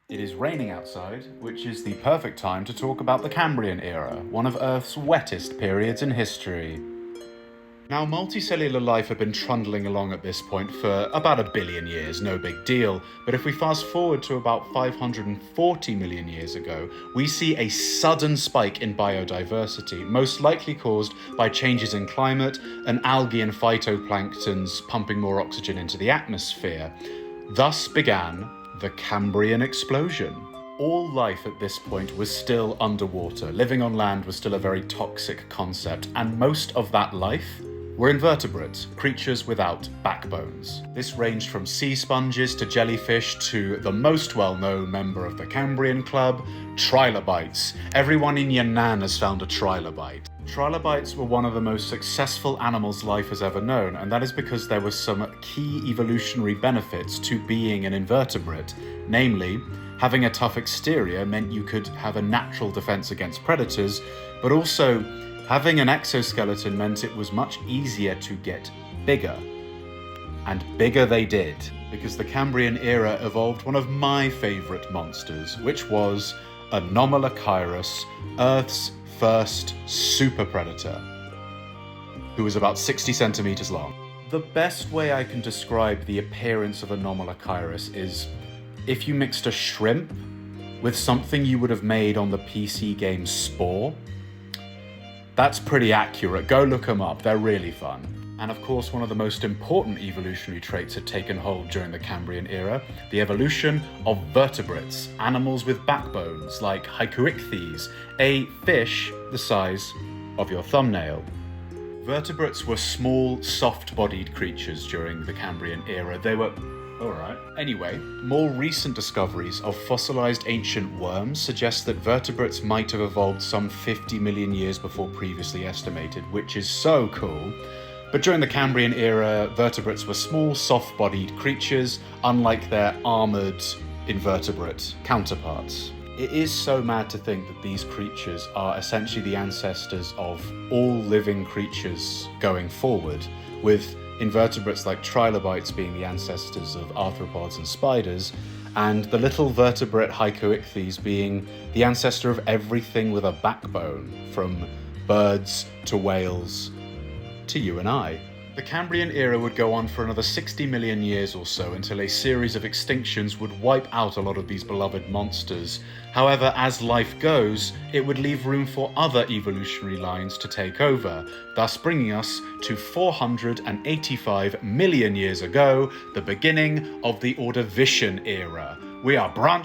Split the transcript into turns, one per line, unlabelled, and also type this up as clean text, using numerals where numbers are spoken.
It is raining outside, which is the perfect time to talk about the Cambrian era, one of Earth's wettest periods in history. Now, multicellular life had been trundling along at this point for about 1 billion years, no big deal, but if we fast forward to about 540 million years ago, we see a sudden spike in biodiversity, most likely caused by changes in climate and algae and phytoplanktons pumping more oxygen into the atmosphere. Thus began the Cambrian explosion. All life at this point was still underwater. Living on land was still a very toxic concept, and most of that life were invertebrates, creatures without backbones. This ranged from sea sponges to jellyfish to the most well-known member of the Cambrian club, trilobites. Everyone in your nan has found a trilobite. Trilobites were one of the most successful animals life has ever known, and that is because there were some key evolutionary benefits to being an invertebrate. Namely, having a tough exterior meant you could have a natural defense against predators, but also having an exoskeleton meant it was much easier to get bigger. And bigger they did, because the Cambrian era evolved one of my favourite monsters, which was Anomalocyrus, Earth's first super predator, who was about 60 centimeters long. The best way I can describe the appearance of Anomalocyrus is if you mixed a shrimp with something you would have made on the PC game Spore. That's pretty accurate. Go look them up. They're really fun. And of course, one of the most important evolutionary traits had taken hold during the Cambrian era, the evolution of vertebrates, animals with backbones like Hycoichthyes, a fish the size of your thumbnail. Vertebrates were small, soft-bodied creatures during the Cambrian era. They were alright. Anyway, more recent discoveries of fossilized ancient worms suggest that vertebrates might have evolved some 50 million years before previously estimated, which is so cool. But during the Cambrian era, vertebrates were small, soft-bodied creatures, unlike their armored invertebrate counterparts. It is so mad to think that these creatures are essentially the ancestors of all living creatures going forward, with invertebrates like trilobites being the ancestors of arthropods and spiders, and the little vertebrate Hycoichthyes being the ancestor of everything with a backbone, from birds to whales to you and I. The Cambrian era would go on for another 60 million years or so until a series of extinctions would wipe out a lot of these beloved monsters. However, as life goes, it would leave room for other evolutionary lines to take over, thus bringing us to 485 million years ago, the beginning of the Ordovician era. We are branching